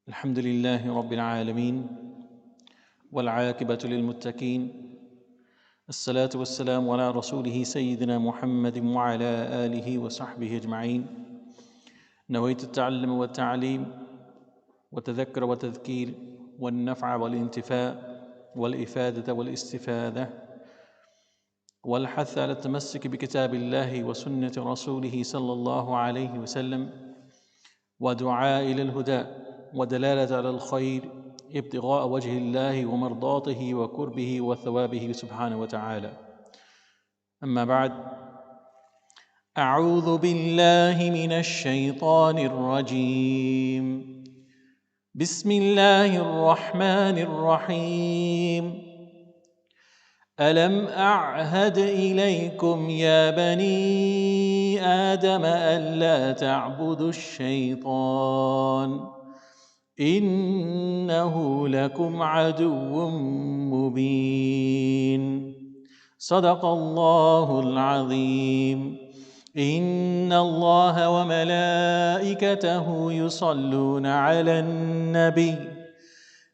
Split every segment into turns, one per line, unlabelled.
الحمد لله رب العالمين والعاقبة للمتقين الصلاة والسلام على رسوله سيدنا محمد وعلى آله وصحبه أجمعين. نويت التعلم والتعليم والتذكر والتذكير والنفع والانتفاع والإفادة والاستفادة والحث على التمسك بكتاب الله وسنة رسوله صلى الله عليه وسلم ودعاء إلى الهدى ودلالة على الخير ابتغاء وجه الله ومرضاته وقربه وثوابه سبحانه وتعالى. أما بعد، أعوذ بالله من الشيطان الرجيم. بسم الله الرحمن الرحيم. ألم أعهد إليكم يا بني آدم ألا تعبدوا الشيطان إنه لكم عدو مبين. صدق الله العظيم. إن الله وملائكته يصلون على النبي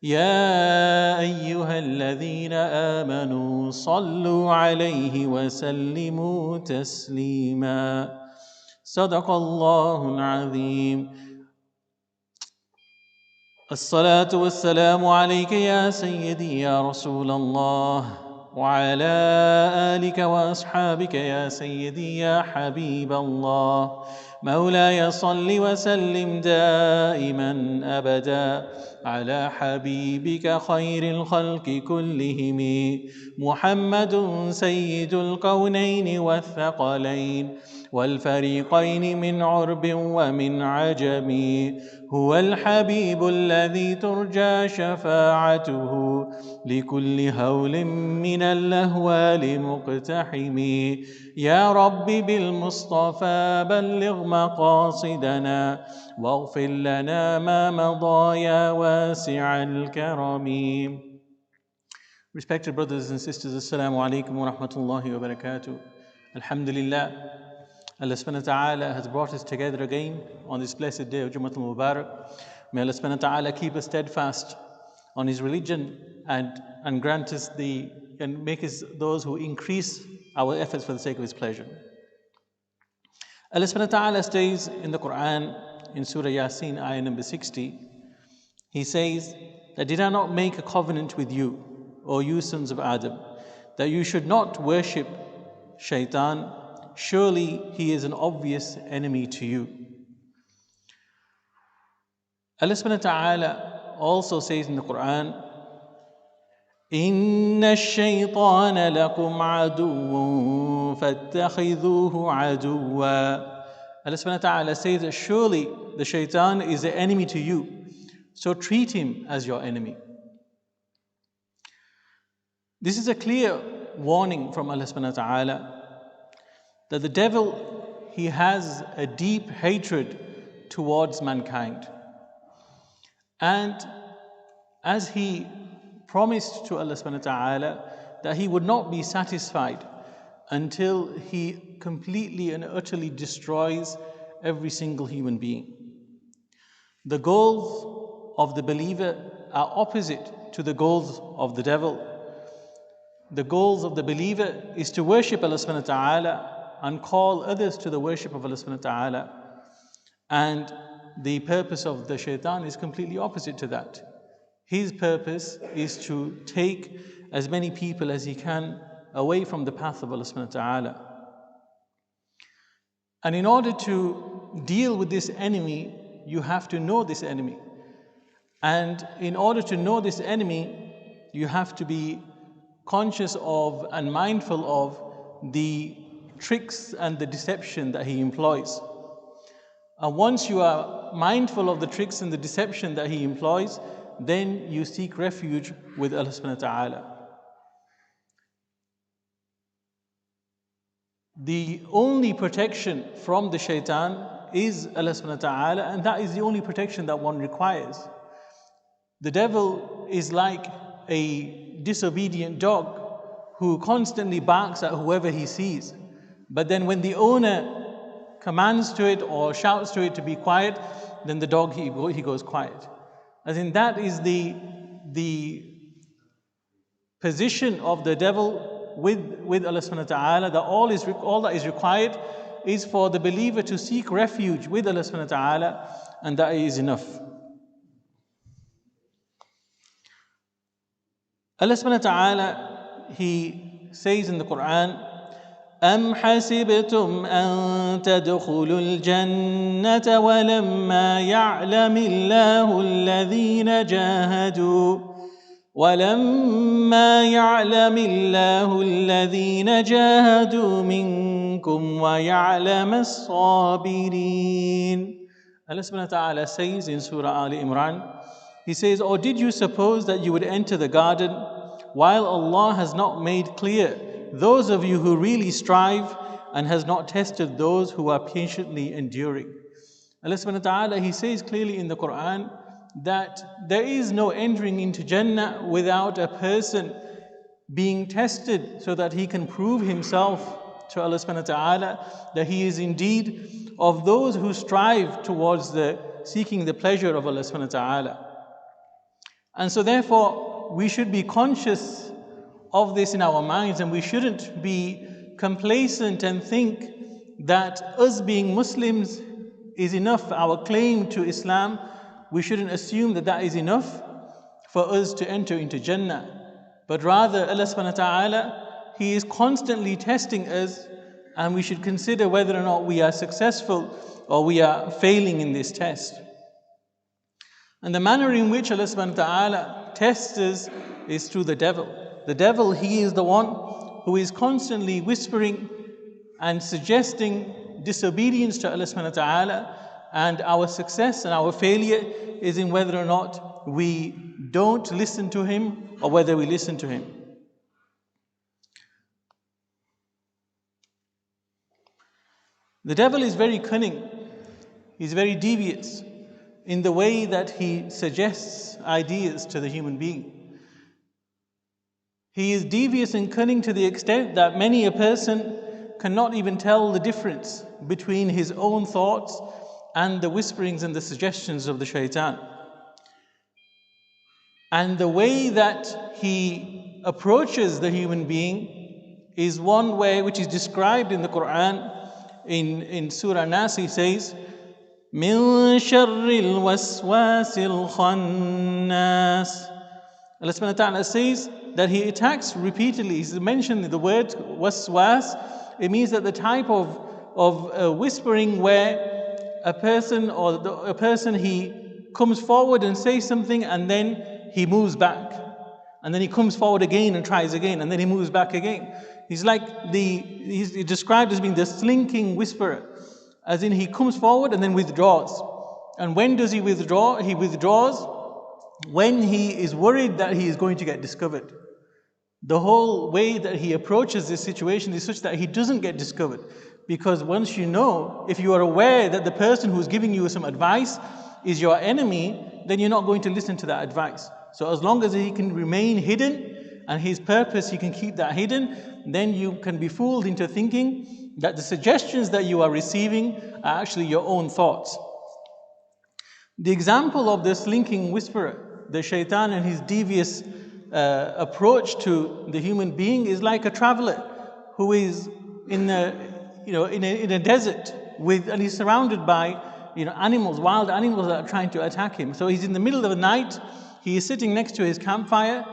يا أيها الذين آمنوا صلوا عليه وسلموا تسليما. صدق الله العظيم. الصلاة والسلام عليك يا سيدي يا رسول الله وعلى آلك وأصحابك يا سيدي يا حبيب الله. مولاي صل وسلم دائما أبدا على حبيبك خير الخلق كلهم محمد سيد الكونين والثقلين والفريقين من عرب ومن عجم. هو الحبيب الذي ترجى شفاعته لكل هول من الأهوال مقتحم. يا رب بالمصطفى بلغ مقاصدنا واغفر لنا ما مضى يا واسع الكرم. Respected brothers and sisters, Assalamu alaikum wa rahmatullahi wa barakatuh. Alhamdulillah, Allah subhanahu wa ta'ala has brought us together again on this blessed day of Jumad-a-Thania. May Allah subhanahu wa ta'ala keep us steadfast on His religion and grant us and make us those who increase our efforts for the sake of His pleasure. Allah subhanahu wa ta'ala states in the Quran, in Surah Yasin, ayah number 60, He says that did I not make a covenant with you, O you sons of Adam, that you should not worship shaitan? Surely he is an obvious enemy to you. Allah subhanahu wa ta'ala also says in the Quran, إِنَّ الشَّيْطَانَ لَكُمْ عَدُوٌّ فَاتَّخِذُوهُ عَدُوًّا. Allah subhanahu wa ta'ala says that surely the shaitan is an enemy to you, so treat him as your enemy. This is a clear warning from Allah subhanahu wa ta'ala that the devil, he has a deep hatred towards mankind. And as he promised to Allah subhanahu wa ta'ala that he would not be satisfied until he completely and utterly destroys every single human being. The goals of the believer are opposite to the goals of the devil. The goals of the believer is to worship Allah subhanahu wa ta'ala and call others to the worship of Allah subhanahu wa ta'ala. And the purpose of the shaitan is completely opposite to that. His purpose is to take as many people as he can away from the path of Allah subhanahu wa ta'ala. And in order to deal with this enemy, you have to know this enemy. And in order to know this enemy, you have to be conscious of and mindful of the tricks and the deception that he employs. And once you are mindful of the tricks and the deception that he employs, then you seek refuge with Allah subhanahu wa ta'ala. The only protection from the shaitan is Allah subhanahu wa ta'ala, and that is the only protection that one requires. The devil is like a disobedient dog who constantly barks at whoever he sees. But then when the owner commands to it or shouts to it to be quiet, then the dog, he goes quiet. As in, that is the position of the devil with Allah subhanahu wa ta'ala, that all that is required is for the believer to seek refuge with Allah subhanahu wa ta'ala, and that is enough. Allah subhanahu wa ta'ala, He says in the Quran, أَمْ حَسِبْتُمْ أَن تَدْخُلُوا الْجَنَّةَ وَلَمَّا يَعْلَمِ اللَّهُ الَّذِينَ جَاهَدُوا مِنكُمْ وَيَعْلَمَ الصَّابِرِينَ. Allah subhanahu wa ta'ala says in Surah Ali Imran, He says, "Or did you suppose that you would enter the garden while Allah has not made clear those of you who really strive and has not tested those who are patiently enduring?" Allah subhanahu wa ta'ala, He says clearly in the Quran that there is no entering into Jannah without a person being tested so that he can prove himself to Allah subhanahu wa ta'ala that he is indeed of those who strive towards seeking the pleasure of Allah subhanahu wa ta'ala. And so therefore, we should be conscious of this in our minds, and we shouldn't be complacent and think that us being Muslims is enough, our claim to Islam. We shouldn't assume that that is enough for us to enter into Jannah. But rather, Allah subhanahu wa ta'ala, He is constantly testing us, and we should consider whether or not we are successful or we are failing in this test. And the manner in which Allah subhanahu wa ta'ala tests us is through the devil. The devil, he is the one who is constantly whispering and suggesting disobedience to Allah subhanahu wa ta'ala, and our success and our failure is in whether or not we don't listen to him or whether we listen to him. The devil is very cunning, he's very devious in the way that he suggests ideas to the human being. He is devious and cunning to the extent that many a person cannot even tell the difference between his own thoughts and the whisperings and the suggestions of the shaitan. And the way that he approaches the human being is one way which is described in the Quran. In Surah Nas, he says, مِن شَرِّ الْوَسْوَاسِ الْخَنَّاسِ. Allah subhanahu wa ta'ala says that he attacks repeatedly. He's mentioned the word waswas. It means that the type of whispering where a person he comes forward and says something and then he moves back. And then he comes forward again and tries again, and then he moves back again. He's described as being the slinking whisperer, as in he comes forward and then withdraws. And when does he withdraw? He withdraws when he is worried that he is going to get discovered. The whole way that he approaches this situation is such that he doesn't get discovered. Because once you know, if you are aware that the person who's giving you some advice is your enemy, then you're not going to listen to that advice. So as long as he can remain hidden and his purpose, he can keep that hidden, then you can be fooled into thinking that the suggestions that you are receiving are actually your own thoughts. The example of the slinking whisperer, the shaitan and his devious approach to the human being is like a traveler who is in a desert and he's surrounded by animals, wild animals that are trying to attack him. So he's in the middle of the night, he is sitting next to his campfire,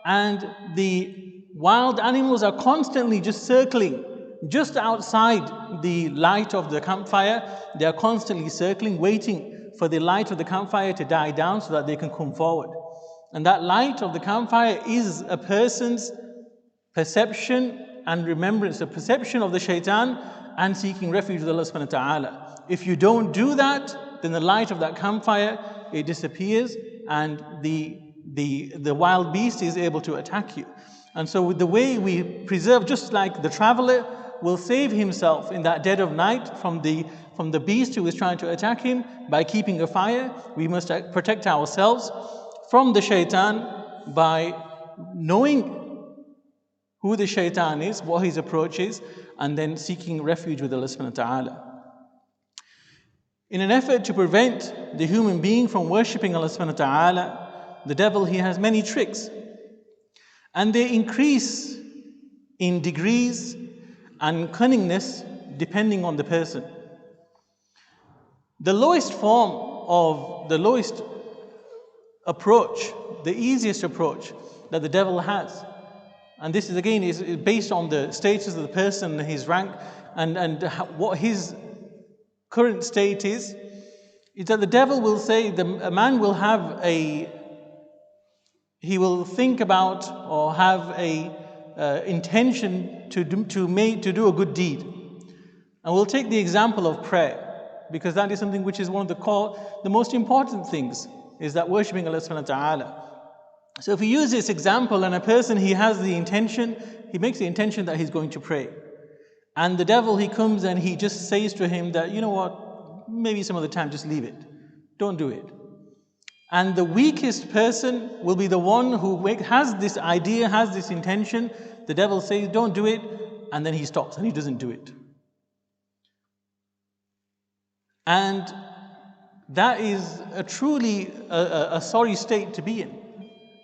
and the wild animals are constantly just circling just outside the light of the campfire. They are constantly circling, waiting for the light of the campfire to die down so that they can come forward. And that light of the campfire is a person's perception and remembrance, a perception of the shaitan and seeking refuge with Allah subhanahu wa ta'ala. If you don't do that, then the light of that campfire, it disappears, and the wild beast is able to attack you. And so with the way we preserve, just like the traveler will save himself in that dead of night from the beast who is trying to attack him by keeping a fire, we must protect ourselves from the shaitan by knowing who the shaitan is, what his approach is, and then seeking refuge with Allah subhanahu wa ta'ala. In an effort to prevent the human being from worshipping Allah subhanahu wa ta'ala, the devil, he has many tricks. And they increase in degrees and cunningness depending on the person. The lowest approach, the easiest approach that the devil has, and this is again is based on the status of the person, his rank, and what his current state is that the devil will say, a man will have he will think about or have a intention to do a good deed. And we'll take the example of prayer, because that is something which is one of the most important things, is that worshipping Allah subhanahu wa ta'ala. So if we use this example, and a person, he makes the intention that he's going to pray. And the devil, he comes and he just says to him that, you know what, maybe some other time, just leave it. Don't do it. And the weakest person will be the one who has this idea, has this intention. The devil says, don't do it. And then he stops and he doesn't do it. And that is truly a sorry state to be in.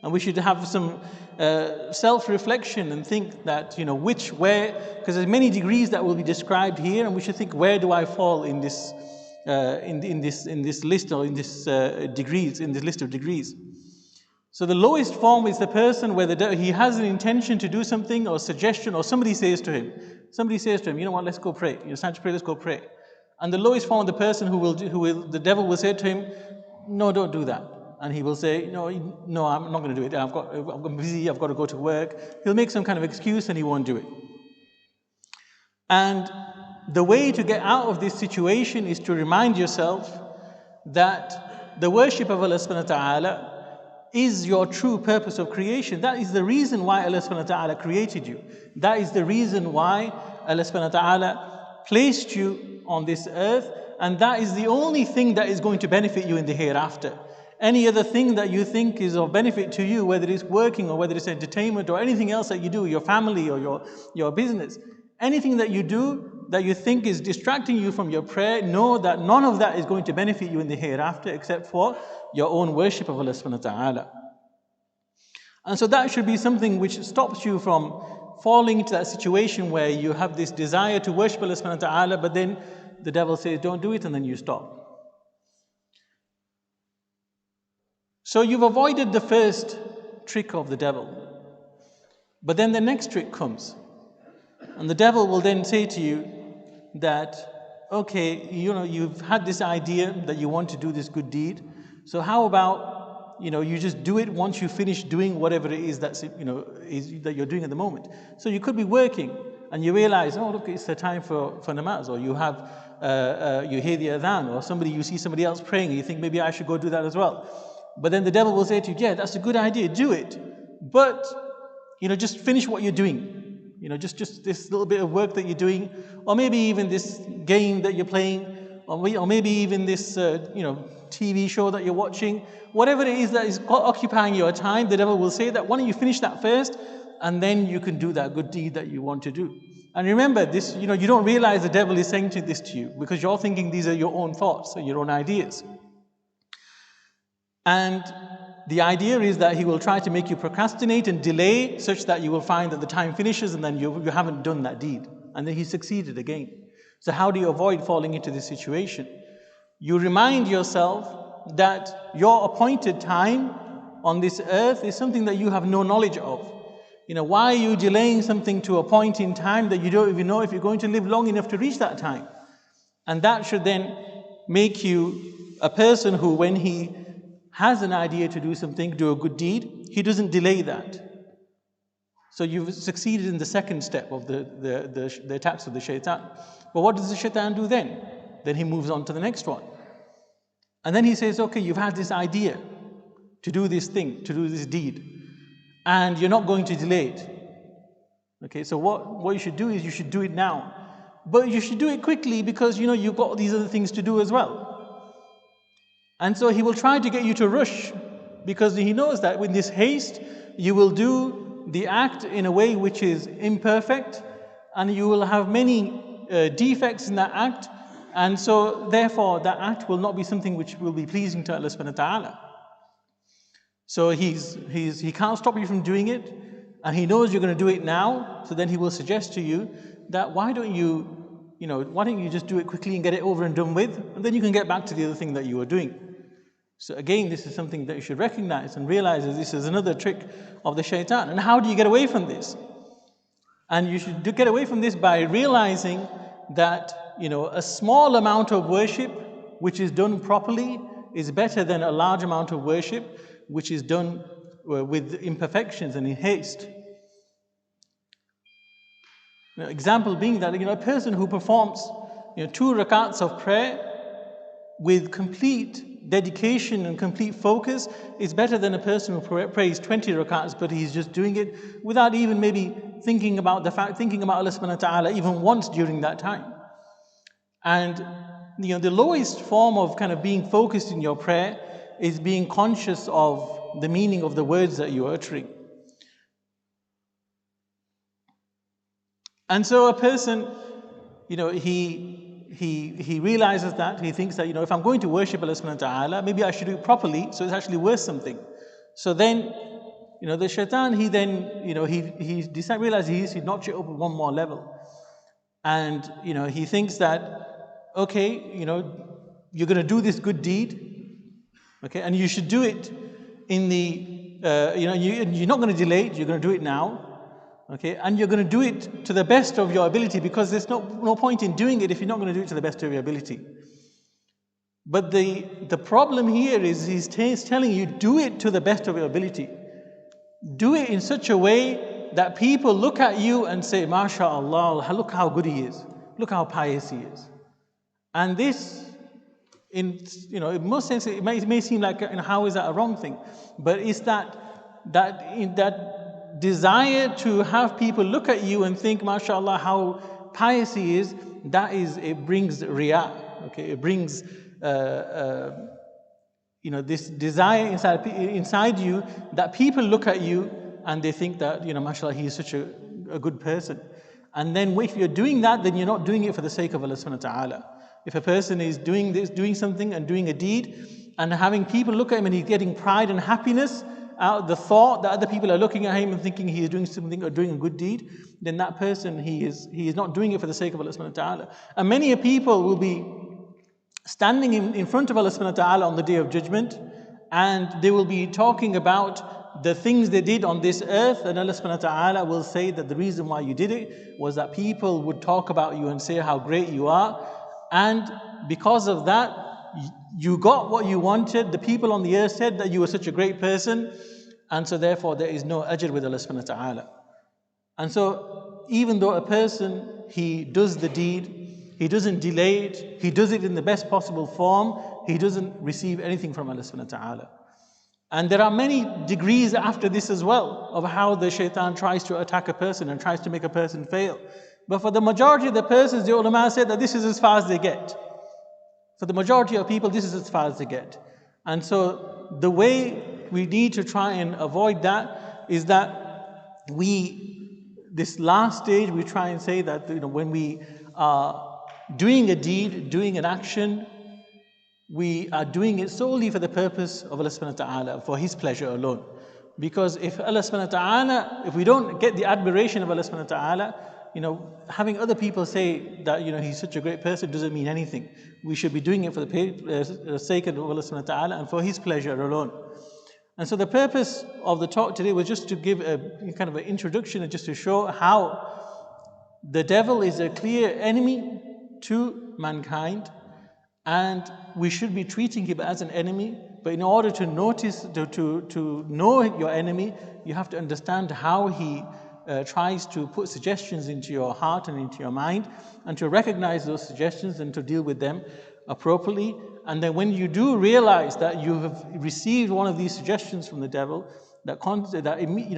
And we should have some self-reflection and think that, because there's many degrees that will be described here, and we should think, where do I fall in this list, or in this list of degrees? So the lowest form is the person where he has an intention to do something, or a suggestion, or somebody says to him, you know what, let's go pray. It's time to pray, let's go pray. And the lowest form of the person the devil will say to him, no, don't do that. And he will say, no, I'm not going to do it. I'm busy, I've got to go to work. He'll make some kind of excuse and he won't do it. And the way to get out of this situation is to remind yourself that the worship of Allah subhanahu wa ta'ala is your true purpose of creation. That is the reason why Allah subhanahu wa ta'ala created you. That is the reason why Allah subhanahu wa ta'ala placed you on this earth, and that is the only thing that is going to benefit you in the hereafter. Any other thing that you think is of benefit to you, whether it's working or whether it's entertainment or anything else that you do, your family or your business, anything that you do that you think is distracting you from your prayer, know that none of that is going to benefit you in the hereafter except for your own worship of Allah subhanahu wa ta'ala. And so that should be something which stops you from falling into that situation where you have this desire to worship Allah subhanahu wa ta'ala, but then the devil says, don't do it, and then you stop. So you've avoided the first trick of the devil. But then the next trick comes. And the devil will then say to you that, okay, you've had this idea that you want to do this good deed. So how about, you just do it once you finish doing whatever it is that you're doing at the moment. So you could be working and you realize, oh, look, it's the time for namaz, or you hear the adhan, or you see somebody else praying and you think, maybe I should go do that as well. But then the devil will say to you, yeah, that's a good idea, do it. But, just finish what you're doing. Just this little bit of work that you're doing, or maybe even this game that you're playing, or maybe even this, TV show that you're watching. Whatever it is that is occupying your time, the devil will say that, why don't you finish that first, and then you can do that good deed that you want to do. And remember this, you don't realize the devil is saying this to you, because you're thinking these are your own thoughts or your own ideas. And the idea is that he will try to make you procrastinate and delay, such that you will find that the time finishes and then you haven't done that deed. And then he succeeded again. So how do you avoid falling into this situation? You remind yourself that your appointed time on this earth is something that you have no knowledge of. Why are you delaying something to a point in time that you don't even know if you're going to live long enough to reach that time? And that should then make you a person who, when he has an idea to do something, do a good deed, he doesn't delay that. So you've succeeded in the second step of the attacks of the shaitan. But what does the shaitan do then? Then he moves on to the next one. And then he says, okay, you've had this idea to do this thing, to do this deed, and you're not going to delay it. Okay, so what you should do is you should do it now. But you should do it quickly, because you've got these other things to do as well. And so he will try to get you to rush, because he knows that with this haste, you will do the act in a way which is imperfect, and you will have many defects in that act, And so therefore that act will not be something which will be pleasing to Allah subhanahu wa ta'ala. So he can't stop you from doing it, and he knows you're going to do it now, so then he will suggest to you that why don't you just do it quickly and get it over and done with, and then you can get back to the other thing that you were doing. So again, this is something that you should recognize and realize that this is another trick of the shaitan. And how do you get away from this? And you should get away from this by realizing that a small amount of worship which is done properly is better than a large amount of worship which is done with imperfections and in haste. Example being that a person who performs 2 rakats of prayer with complete dedication and complete focus is better than a person who prays 20 rakats, but he's just doing it without even maybe thinking about Allah subhanahu wa ta'ala even once during that time. And the lowest form of kind of being focused in your prayer is being conscious of the meaning of the words that you are uttering. And so a person, he realizes that, he thinks that, if I'm going to worship Allah subhanahu wa ta'ala, maybe I should do it properly, so it's actually worth something. So then, the shaitan, he realizes he needs to notch it up one more level. And, he thinks that, okay, you're going to do this good deed, okay, and you should do it in the, you're not going to delay it, you're going to do it now. Okay, and you're going to do it to the best of your ability, because there's no point in doing it if you're not going to do it to the best of your ability. But the problem here is he's telling you, do it to the best of your ability. Do it in such a way that people look at you and say, MashaAllah, look how good he is. Look how pious he is. And this, in most sense, it may seem like, how is that a wrong thing? But it's that desire to have people look at you and think, MashaAllah, how pious he is, it brings riyah. Okay, it brings this desire inside you that people look at you and they think that, MashaAllah, he is such a good person. And then if you're doing that, then you're not doing it for the sake of Allah subhanahu wa ta'ala. If a person is doing something and doing a deed and having people look at him and he's getting pride and happiness out the thought that other people are looking at him and thinking he is doing something or doing a good deed, then that person, he is not doing it for the sake of Allah subhanahu wa ta'ala. And many people will be standing in front of Allah subhanahu wa ta'ala on the Day of Judgment, and they will be talking about the things they did on this earth, and Allah subhanahu wa ta'ala will say that the reason why you did it was that people would talk about you and say how great you are, and because of that you got what you wanted. The people on the earth said that you were such a great person, and so therefore there is no ajr with Allah subhanahu wa ta'ala. And so even though a person, he does the deed, he doesn't delay it, he does it in the best possible form, he doesn't receive anything from Allah subhanahu wa ta'ala. And there are many degrees after this as well of how the shaitan tries to attack a person and tries to make a person fail. But for the majority of the persons, the ulama said that this is as far as they get. For the majority of people, this is as far as they get. And so the way we need to try and avoid that is that this last stage, we try and say that when we are doing a deed, doing an action, we are doing it solely for the purpose of Allah subhanahu wa ta'ala, for His pleasure alone. Because if Allah subhanahu wa ta'ala, if we don't get the admiration of Allah subhanahu wa ta'ala, having other people say that he's such a great person doesn't mean anything. We should be doing it for the sake of Allah subhanahu wa ta'ala and for His pleasure alone. And so the purpose of the talk today was just to give a kind of an introduction and just to show how the devil is a clear enemy to mankind, and we should be treating him as an enemy. But in order to know your enemy, you have to understand how he tries to put suggestions into your heart and into your mind, and to recognize those suggestions and to deal with them appropriately. And then when you do realize that you have received one of these suggestions from the devil,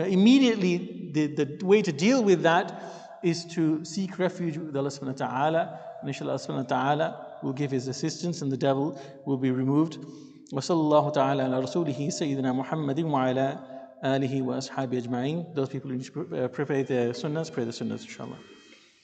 immediately the way to deal with that is to seek refuge with Allah subhanahu wa ta'ala. And inshallah, Allah subhanahu wa ta'ala will give His assistance and the devil will be removed. Wa sallallahu ta'ala ala rasulihi sayyidina Muhammadin wa ala alihi wa ashabi ajma'in. Those people who pray the sunnahs, inshallah.